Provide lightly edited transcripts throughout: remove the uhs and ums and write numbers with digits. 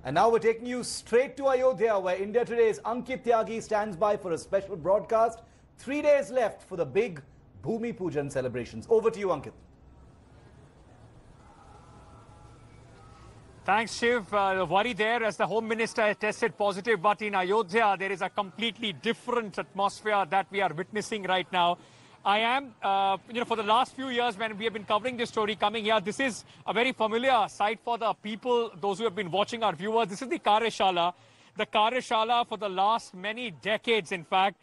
And now we're taking you straight to Ayodhya, where India Today's Ankit Tyagi stands by for a special broadcast. 3 days left for the big Bhumi Pujan celebrations. Over to you, Ankit. Thanks, Shiv. Worry there as the Home Minister has tested positive, but in Ayodhya, there is a completely different atmosphere that we are witnessing right now. I am, for the last few years when we have been covering this story coming here, this is a very familiar sight for the people, those who have been watching, our viewers. This is the Karyashala. The Karyashala for the last many decades, in fact,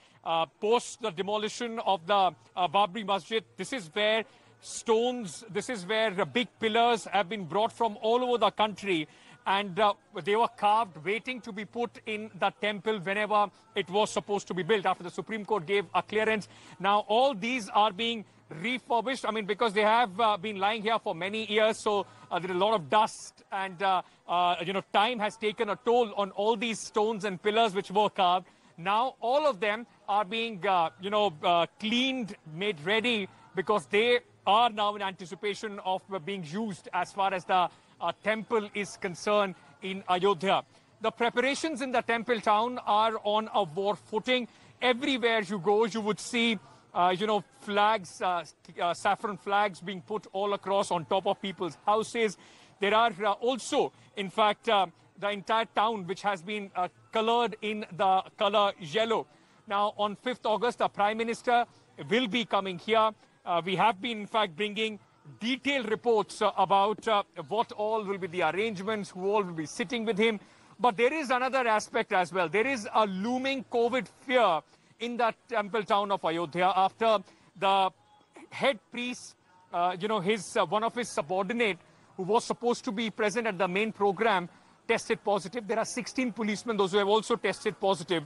post the demolition of the Babri Masjid. This is where stones, this is where big pillars have been brought from all over the country, and they were carved waiting to be put in the temple whenever it was supposed to be built after the Supreme Court gave a clearance. Now all these are being refurbished, because they have been lying here for many years, so there is a lot of dust and time has taken a toll on all these stones and pillars which were carved. Now all of them are being cleaned, made ready, because they are now in anticipation of being used as far as the temple is concerned in Ayodhya. The preparations in the temple town are on a war footing. Everywhere you go, you would see, flags, saffron flags being put all across on top of people's houses. There are also, in fact, the entire town which has been colored in the color yellow. Now, on 5th August, the Prime Minister will be coming here. We have been, in fact, bringing detailed reports about what all will be the arrangements, who all will be sitting with him. But there is another aspect as well. There is a looming COVID fear in that temple town of Ayodhya after the head priest, one of his subordinate, who was supposed to be present at the main program, tested positive. There are 16 policemen, those who have also tested positive.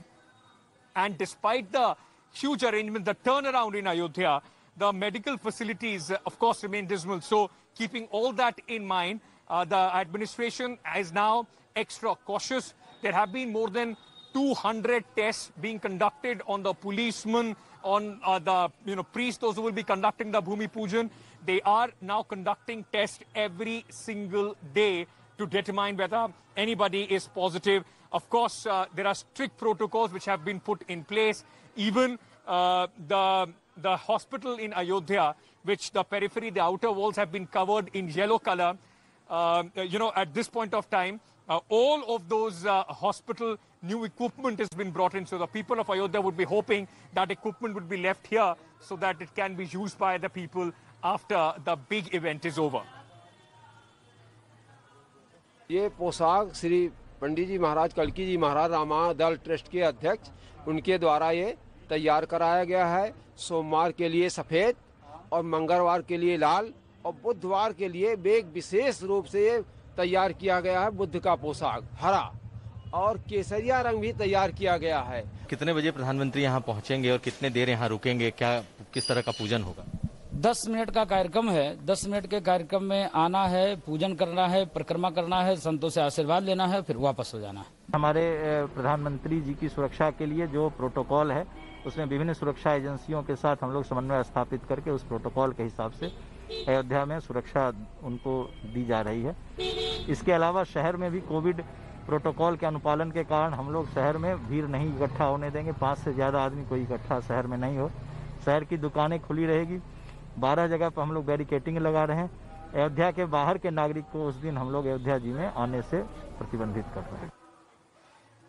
And despite the huge arrangement, the turnaround in Ayodhya, the medical facilities, of course, remain dismal. So keeping all that in mind, the administration is now extra cautious. There have been more than 200 tests being conducted on the policemen, on the priests, those who will be conducting the Bhumi Pujan. They are now conducting tests every single day to determine whether anybody is positive. Of course, there are strict protocols which have been put in place. Even the hospital in Ayodhya, which the periphery, the outer walls have been covered in yellow color. At this point of time, all of those hospital new equipment has been brought in. So the people of Ayodhya would be hoping that equipment would be left here so that it can be used by the people after the big event is over. ये पोशाक श्री पंडित जी महाराज कल्की जी महाराज रामायण दल trust के अध्यक्ष उनके द्वारा ये तैयार कराया गया है। सोमवार के लिए सफ़ेद और मंगलवार के लिए लाल और बुधवार के लिए एक विशेष रूप से ये तैयार किया गया है। बुद्ध का पोशाक हरा और केसरिया रंग भी तैयार किया गया है। कितने बजे प्रधानमंत्री यहाँ पहुँचेंगे और कितने देर यहाँ रुकेंगे, किस तरह का पूजन होगा? 10 मिनट का कार्यक्रम है। 10 मिनट के कार्यक्रम में आना है, पूजन करना है, परिक्रमा करना है, संतों से आशीर्वाद लेना है, फिर वापस हो जाना है। हमारे प्रधानमंत्री जी की सुरक्षा के लिए जो प्रोटोकॉल है, उसमें विभिन्न सुरक्षा एजेंसियों के साथ हम लोग समन्वय स्थापित करके उस प्रोटोकॉल के हिसाब से अयोध्या में सुरक्षा उनको दी जा रही है। इसके अलावा शहर में भी कोविड प्रोटोकॉल के अनुपालन के कारण हम लोग शहर में भीड़ नहीं इकट्ठा होने देंगे। 5 से ज़्यादा आदमी कोई इकट्ठा शहर में नहीं हो। शहर की दुकानें खुली रहेगी। 12 जगह पर हम लोग बैरिकेटिंग लगा रहे हैं। अयोध्या के बाहर के नागरिक को उस दिन हम लोग अयोध्या जी में आने से प्रतिबंधित कर रहे हैं।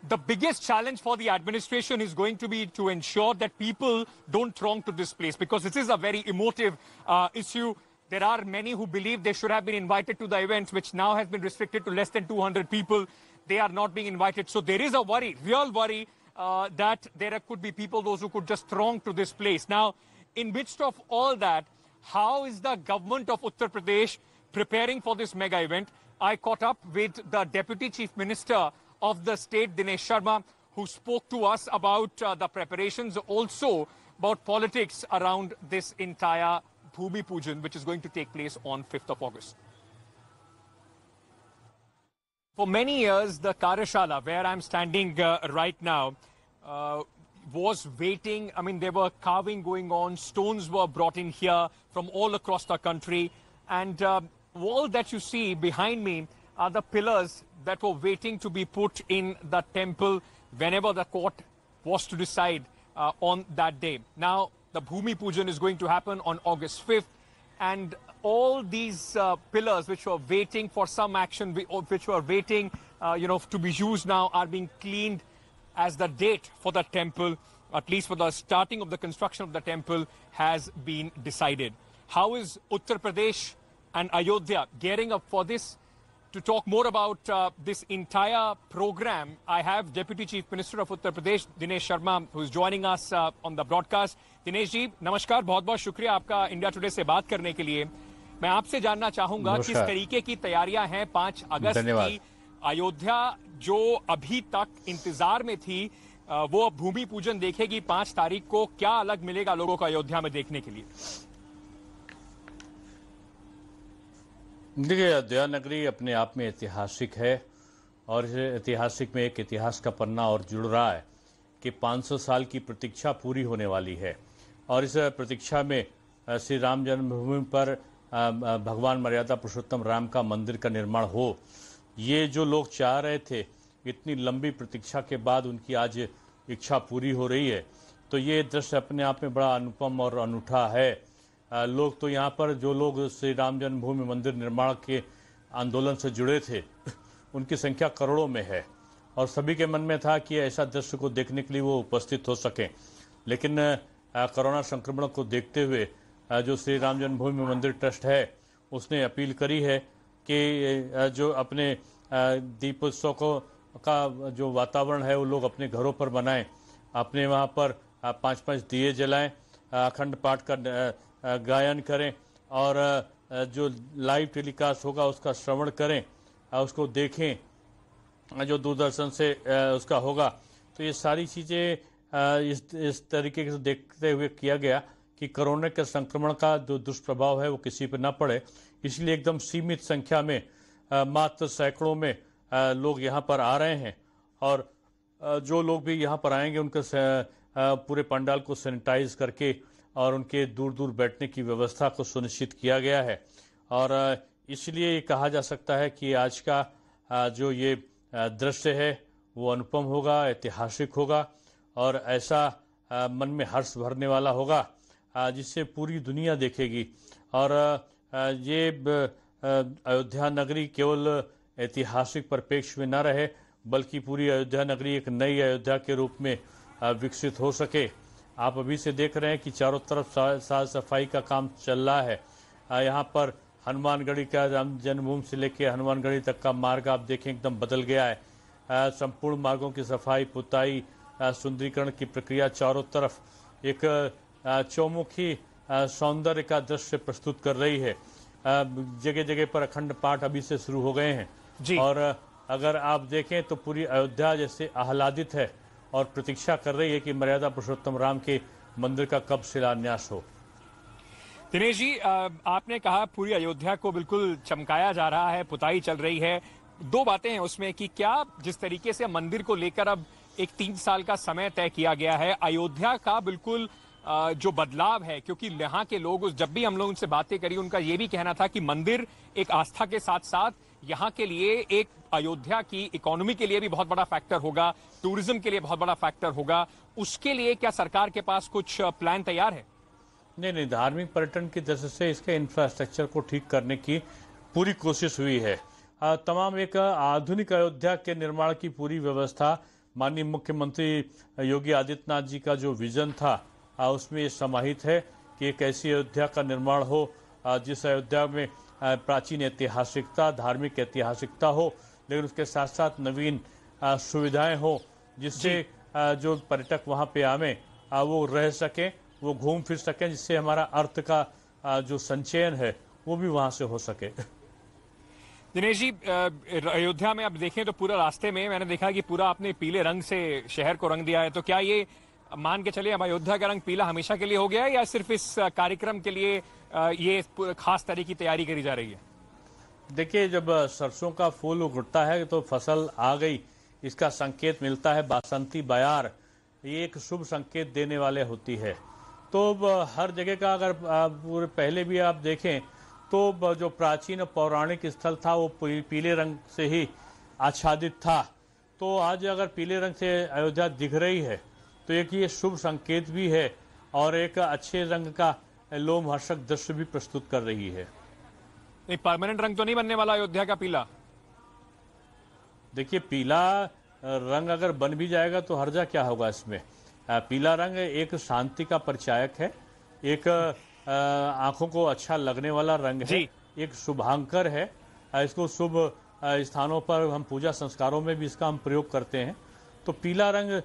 The biggest challenge for the administration is going to be to ensure that people don't throng to this place, because this is a very emotive issue. There are many who believe they should have been invited to the event, which now has been restricted to less than 200 people. They are not being invited. So there is a worry, real worry, that there could be people, those who could just throng to this place. Now, in midst of all that, how is the government of Uttar Pradesh preparing for this mega event? I caught up with the Deputy Chief Minister of the state, Dinesh Sharma, who spoke to us about the preparations, also about politics around this entire Bhumi Pujan, which is going to take place on 5th of August. For many years, the Karyashala, where I'm standing right now, was waiting. I mean, there were carving going on. Stones were brought in here from all across the country. And all that you see behind me are the pillars that were waiting to be put in the temple whenever the court was to decide on that day. Now, the Bhumi Pujan is going to happen on August 5th, and all these pillars which were waiting for some action, which were waiting, to be used now, are being cleaned as the date for the temple, at least for the starting of the construction of the temple, has been decided. How is Uttar Pradesh and Ayodhya gearing up for this? To talk more about this entire program, I have Deputy Chief Minister of Uttar Pradesh, Dinesh Sharma, who is joining us on the broadcast. Dinesh ji नमस्कार, बहुत बहुत शुक्रिया आपका India today से बात करने के लिए। मैं आपसे जानना चाहूंगा किस तरीके की तैयारियां हैं 5 अगस्त की। अयोध्या जो अभी तक इंतजार में थी वो भूमि पूजन देखेगी 5 तारीख को, क्या अलग मिलेगा लोगों को अयोध्या में देखने के लिए? देखिए, अयोध्या नगरी अपने आप में ऐतिहासिक है और इस ऐतिहासिक में एक इतिहास का पन्ना और जुड़ रहा है कि 500 साल की प्रतीक्षा पूरी होने वाली है और इस प्रतीक्षा में श्री राम जन्मभूमि पर भगवान मर्यादा पुरुषोत्तम राम का मंदिर का निर्माण हो, ये जो लोग चाह रहे थे, इतनी लंबी प्रतीक्षा के बाद उनकी आज इच्छा पूरी हो रही है। तो ये दृश्य अपने आप में बड़ा अनुपम और अनूठा है। लोग तो यहाँ पर जो लोग श्री राम जन्मभूमि मंदिर निर्माण के आंदोलन से जुड़े थे उनकी संख्या करोड़ों में है और सभी के मन में था कि ऐसा दृश्य को देखने के लिए वो उपस्थित हो सकें। लेकिन कोरोना संक्रमण को देखते हुए जो श्री राम जन्मभूमि मंदिर ट्रस्ट है उसने अपील करी है कि जो अपने दीपोत्सव का जो वातावरण है वो लोग अपने घरों पर बनाएं, अपने वहाँ पर 5-5 दिए जलाएं, अखंड पाठ का गायन करें और जो लाइव टेलीकास्ट होगा उसका श्रवण करें, उसको देखें जो दूरदर्शन से उसका होगा। तो ये सारी चीज़ें इस तरीके से देखते हुए किया गया कि कोरोना के संक्रमण का जो दुष्प्रभाव है वो किसी पर ना पड़े, इसलिए एकदम सीमित संख्या में मात्र सैकड़ों में लोग यहाँ पर आ रहे हैं और जो लोग भी यहाँ पर आएंगे उनके पूरे पंडाल को सैनिटाइज करके और उनके दूर दूर बैठने की व्यवस्था को सुनिश्चित किया गया है और इसलिए ये कहा जा सकता है कि आज का जो ये दृश्य है वो अनुपम होगा, ऐतिहासिक होगा और ऐसा मन में हर्ष भरने वाला होगा जिससे पूरी दुनिया देखेगी। और ये अयोध्या नगरी केवल ऐतिहासिक परिप्रेक्ष्य में न रहे बल्कि पूरी अयोध्या नगरी एक नई अयोध्या के रूप में विकसित हो सके। आप अभी से देख रहे हैं कि चारों तरफ साफ सफाई का काम चल रहा है। यहाँ पर हनुमानगढ़ी का राम जन्मभूमि से लेकर हनुमानगढ़ी तक का मार्ग आप देखें एकदम बदल गया है। संपूर्ण मार्गों की सफाई, पुताई, सुंदरीकरण की प्रक्रिया चारों तरफ एक चौमुखी सौंदर्य का दृश्य प्रस्तुत कर रही है। जगह जगह पर अखंड पाठ अभी से शुरू हो गए हैं और अगर आप देखें तो पूरी अयोध्या जैसे आह्लादित है और प्रतीक्षा कर रही है कि मर्यादा पुरुषोत्तम राम के मंदिर का कब शिलान्यास हो। दिनेश जी, आपने कहा पूरी अयोध्या को बिल्कुल चमकाया जा रहा है, पुताई चल रही है। 2 बातें हैं उसमें कि क्या जिस तरीके से मंदिर को लेकर अब एक 3 साल का समय तय किया गया है, अयोध्या का बिल्कुल जो बदलाव है, क्योंकि यहाँ के लोग जब भी हम लोग उनसे बातें करी उनका ये भी कहना था कि मंदिर एक आस्था के साथ साथ यहाँ के लिए एक अयोध्या की इकोनॉमी के लिए भी बहुत बड़ा फैक्टर होगा, टूरिज्म के लिए बहुत बड़ा फैक्टर होगा। उसके लिए क्या सरकार के पास कुछ प्लान तैयार है? नहीं, धार्मिक पर्यटन की दृष्टि से इसके इंफ्रास्ट्रक्चर को ठीक करने की पूरी कोशिश हुई है। तमाम एक आधुनिक अयोध्या के निर्माण की पूरी व्यवस्था माननीय मुख्यमंत्री योगी आदित्यनाथ जी का जो विजन था उसमें ये समाहित है कि एक ऐसी अयोध्या का निर्माण हो जिस अयोध्या में प्राचीन ऐतिहासिकता, धार्मिक ऐतिहासिकता हो, लेकिन उसके साथ साथ नवीन सुविधाएं हो जिससे जो पर्यटक वहाँ पे आवे वो रह सकें, वो घूम फिर सकें, जिससे हमारा अर्थ का जो संचयन है वो भी वहाँ से हो सके। दिनेश जी, अयोध्या में अब देखें तो पूरा रास्ते में मैंने देखा कि पूरा आपने पीले रंग से शहर को रंग दिया है, तो क्या ये मान के चलिए अब अयोध्या का रंग पीला हमेशा के लिए हो गया है या सिर्फ इस कार्यक्रम के लिए ये खास तरह की तैयारी करी जा रही है? देखिए, जब सरसों का फूल उगता है तो फसल आ गई, इसका संकेत मिलता है बासंती बयार, ये एक शुभ संकेत देने वाले होती है। तो हर जगह का अगर पूरे पहले भी आप देखें तो जो प्राचीन पौराणिक स्थल था वो पीले रंग से ही आच्छादित था, तो आज अगर पीले रंग से अयोध्या दिख रही है तो एक ये शुभ संकेत भी है और एक अच्छे रंग का लोमहर्षक दृश्य भी प्रस्तुत कर रही है। नहीं, परमानेंट रंग तो नहीं बनने वाला अयोध्या का पीला? देखिए, पीला रंग अगर बन भी जाएगा तो हर्जा क्या होगा इसमें। पीला रंग एक शांति का परिचायक है, एक आंखों को अच्छा लगने वाला रंग है, एक शुभांकर है। इसको शुभ स्थानों पर हम पूजा संस्कारों में भी इसका हम प्रयोग करते हैं। तो पीला रंग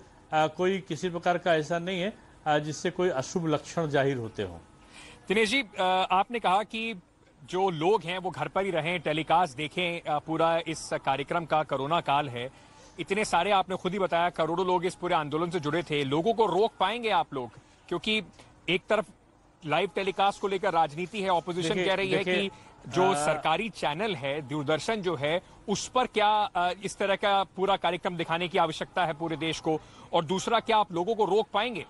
कोई किसी प्रकार का ऐसा नहीं है जिससे कोई अशुभ लक्षण जाहिर होते हों। दिनेश जी, आपने कहा कि जो लोग हैं वो घर पर ही रहें, टेलीकास्ट देखें पूरा इस कार्यक्रम का। कोरोना काल है, इतने सारे आपने खुद ही बताया करोड़ों लोग इस पूरे आंदोलन से जुड़े थे। लोगों को रोक पाएंगे आप लोग? क्योंकि एक तरफ लाइव टेलीकास्ट को लेकर राजनीति है, ऑपोजिशन कह रही है कि जो सरकारी चैनल है दूरदर्शन जो है उस पर क्या इस तरह का पूरा कार्यक्रम दिखाने की आवश्यकता है पूरे देश को, और दूसरा क्या आप लोगों को रोक पाएंगे?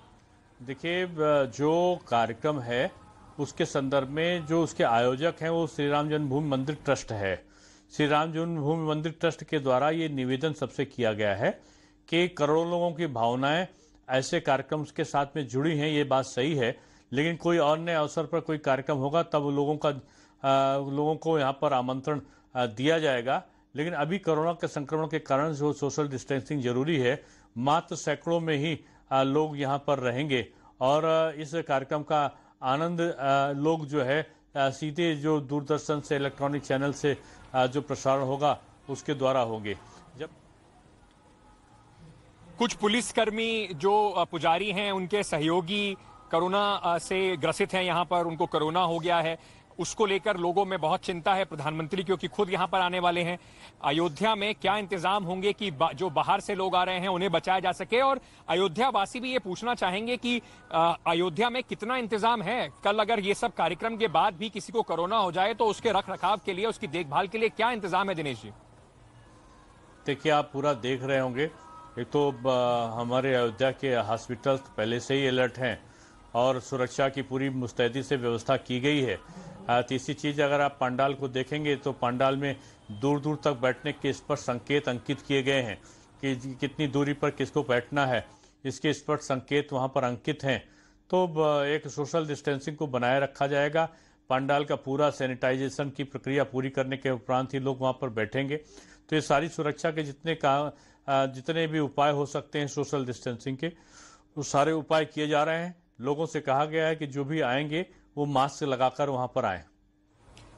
देखिए, जो कार्यक्रम है उसके संदर्भ में जो उसके आयोजक हैं वो श्री राम जन्मभूमि मंदिर ट्रस्ट है। श्री राम जन्मभूमि मंदिर ट्रस्ट के द्वारा ये निवेदन सबसे किया गया है कि करोड़ों लोगों की भावनाएं ऐसे कार्यक्रम के साथ में जुड़ी हैं, ये बात सही है, लेकिन कोई अन्य अवसर पर कोई कार्यक्रम होगा तब लोगों को यहाँ पर आमंत्रण दिया जाएगा। लेकिन अभी कोरोना के संक्रमण के कारण जो सोशल डिस्टेंसिंग जरूरी है, मात्र सैकड़ों में ही लोग यहाँ पर रहेंगे और इस कार्यक्रम का आनंद लोग जो है सीधे जो दूरदर्शन से इलेक्ट्रॉनिक चैनल से जो प्रसारण होगा उसके द्वारा होंगे। जब कुछ पुलिसकर्मी जो पुजारी हैं उनके सहयोगी कोरोना से ग्रसित हैं, यहाँ पर उनको कोरोना हो गया है, उसको लेकर लोगों में बहुत चिंता है। प्रधानमंत्री क्योंकि खुद यहाँ पर आने वाले हैं, अयोध्या में क्या इंतजाम होंगे कि जो बाहर से लोग आ रहे हैं उन्हें बचाया जा सके? और अयोध्या वासी भी ये पूछना चाहेंगे कि अयोध्या में कितना इंतजाम है? कल अगर ये सब कार्यक्रम के बाद भी किसी को कोरोना हो जाए तो उसके रख रखाव के लिए, उसकी देखभाल के लिए क्या इंतजाम है? दिनेश जी, देखिए, आप पूरा देख रहे होंगे, एक तो हमारे अयोध्या के हॉस्पिटल पहले से ही अलर्ट हैं और सुरक्षा की पूरी मुस्तैदी से व्यवस्था की गई है। तीसरी चीज, अगर आप पंडाल को देखेंगे तो पंडाल में दूर दूर तक बैठने के स्पष्ट संकेत अंकित किए गए हैं कि कितनी दूरी पर किसको बैठना है, इसके स्पष्ट संकेत वहां पर अंकित हैं। तो एक सोशल डिस्टेंसिंग को बनाए रखा जाएगा। पंडाल का पूरा सैनिटाइजेशन की प्रक्रिया पूरी करने के उपरांत ही लोग वहां पर बैठेंगे। तो ये सारी सुरक्षा के जितने भी उपाय हो सकते हैं सोशल डिस्टेंसिंग के, वो सारे उपाय किए जा रहे हैं। लोगों से कहा गया है कि जो भी आएंगे वो मास्क लगाकर वहां पर आए।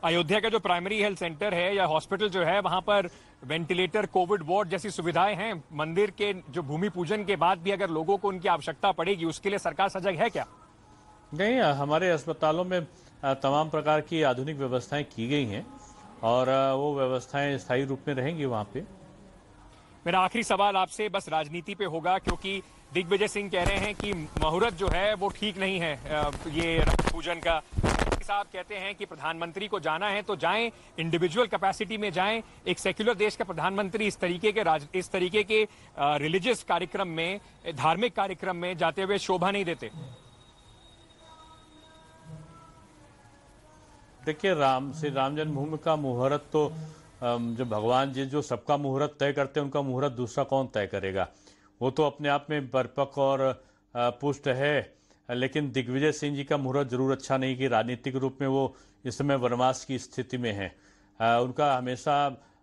अयोध्या का जो प्राइमरी हेल्थ सेंटर है या हॉस्पिटल जो है वहां पर वेंटिलेटर, कोविड वार्ड जैसी सुविधाएं हैं। मंदिर के जो भूमि पूजन के बाद भी अगर लोगों को उनकी आवश्यकता पड़ेगी उसके लिए सरकार सजग है क्या? नहीं, हमारे अस्पतालों में तमाम प्रकार की आधुनिक व्यवस्थाएं की गई हैं और वो व्यवस्थाएं स्थायी रूप में रहेंगी वहां पे। मेरा आखिरी सवाल आपसे बस राजनीति पे होगा, क्योंकि दिग्विजय सिंह कह रहे हैं कि मुहूर्त जो है वो ठीक नहीं है ये रक्त पूजन का। साहब कहते हैं कि प्रधानमंत्री को जाना है तो जाएं, इंडिविजुअल कैपेसिटी में जाएं। एक सेक्युलर देश का प्रधानमंत्री इस तरीके के रिलीजियस कार्यक्रम में, धार्मिक कार्यक्रम में जाते हुए शोभा नहीं देते। देखिए, श्री राम जन्मभूमि का मुहूर्त तो जो भगवान जी जो सबका मुहूर्त तय करते हैं उनका मुहूर्त दूसरा कौन तय करेगा? वो तो अपने आप में परिपक्व और पुष्ट है। लेकिन दिग्विजय सिंह जी का मुहूर्त जरूर अच्छा नहीं कि राजनीतिक रूप में वो इस समय वनवास की स्थिति में है। उनका हमेशा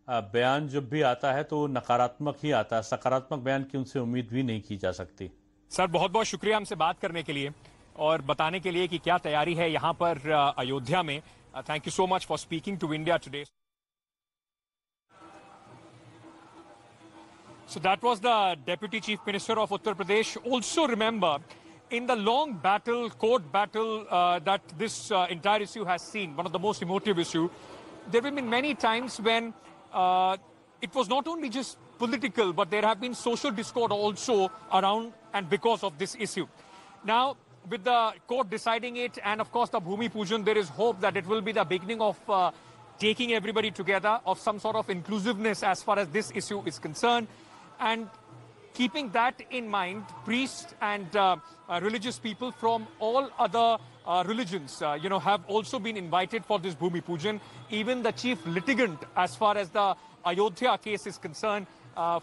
बयान जब भी आता है तो नकारात्मक ही आता है, सकारात्मक बयान की उनसे उम्मीद भी नहीं की जा सकती। सर, बहुत बहुत शुक्रिया हमसे बात करने के लिए और बताने के लिए कि क्या तैयारी है यहाँ पर अयोध्या में। Thank you so much for speaking to India Today. So that was the Deputy Chief Minister of Uttar Pradesh. Also remember, in the long battle, court battle that this entire issue has seen, one of the most emotive issue, there have been many times when it was not only just political, but there have been social discord also around and because of this issue. Now, with the court deciding it and of course the Bhumi Pujan, there is hope that it will be the beginning of taking everybody together, of some sort of inclusiveness as far as this issue is concerned. And keeping that in mind, priests and religious people from all other religions, have also been invited for this Bhumi Pujan. Even the chief litigant, as far as the Ayodhya case is concerned,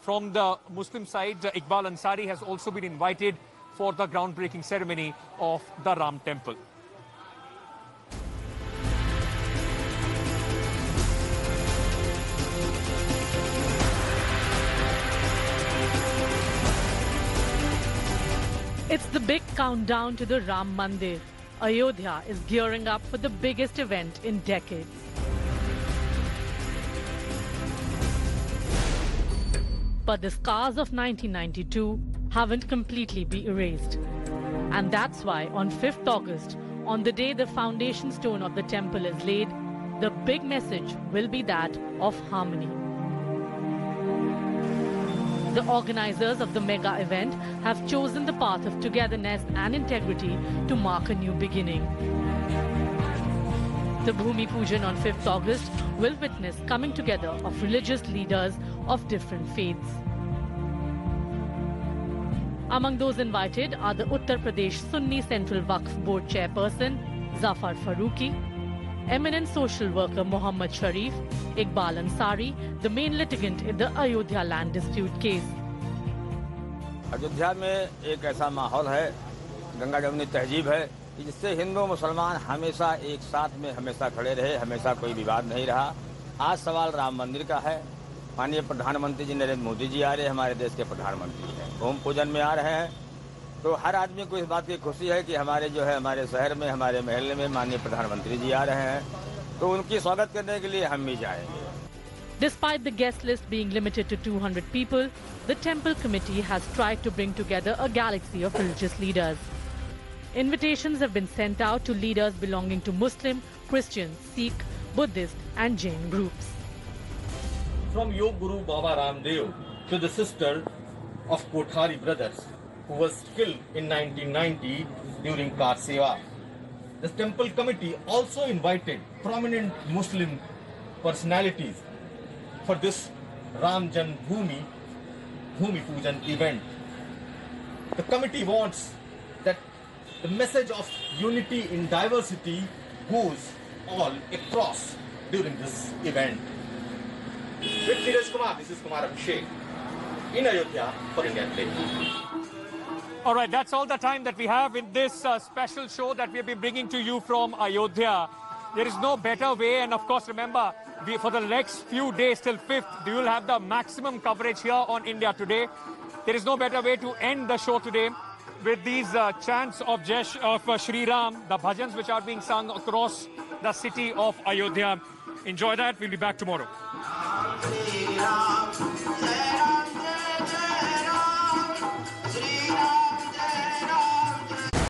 from the Muslim side, Iqbal Ansari has also been invited for the groundbreaking ceremony of the Ram Temple. It's the big countdown to the Ram Mandir. Ayodhya is gearing up for the biggest event in decades. But the scars of 1992 haven't completely been erased. And that's why on 5th August, on the day the foundation stone of the temple is laid, the big message will be that of harmony. The organizers of the mega event have chosen the path of togetherness and integrity to mark a new beginning. The Bhumi Pujan on 5th August will witness coming together of religious leaders of different faiths. Among those invited are the Uttar Pradesh Sunni Central Waqf Board Chairperson Zafar Farooqi, eminent social worker Muhammad Sharif, Iqbal Ansari, the main litigant in the Ayodhya land dispute case. Ayodhya में एक ऐसा माहौल है, गंगा जमुनी तहजीब है, जिससे हिंदू मुसलमान हमेशा एक साथ में हमेशा खड़े रहे, हमेशा कोई विवाद नहीं रहा। आज सवाल राम मंदिर का है। माननीय प्रधानमंत्री जी नरेंद्र मोदी जी आ रहे हैं, हमारे देश के प्रधानमंत्री हैं, भूमि पूजन में आ रहे हैं, तो हर आदमी को इस बात की खुशी है कि हमारे शहर में, हमारे महल में माननीय प्रधानमंत्री जी आ रहे हैं, तो उनकी स्वागत करने के लिए हम भी जाएंगे। Despite the guest list being limited to 200 people, the temple committee has tried to bring together a galaxy of religious leaders. Invitations have been sent out to leaders belonging to Muslim, Christian, Sikh, Buddhist and Jain groups. From Yog Guru Baba Ramdev to the sister of Kothari brothers, who was killed in 1990 during Kar Seva. The temple committee also invited prominent Muslim personalities for this Ram Janmabhoomi Bhumi Pujan event. The committee wants that the message of unity in diversity goes all across during this event. With Neeraj Kumar, this is Kumar Abhishek in Ayodhya for India Today. All right, that's all the time that we have in this special show that we have been bringing to you from Ayodhya. There is no better way, and of course, remember, for the next few days till 5th, you will have the maximum coverage here on India Today. There is no better way to end the show today with these chants of Shri Ram, the bhajans which are being sung across the city of Ayodhya. Enjoy that. We'll be back tomorrow.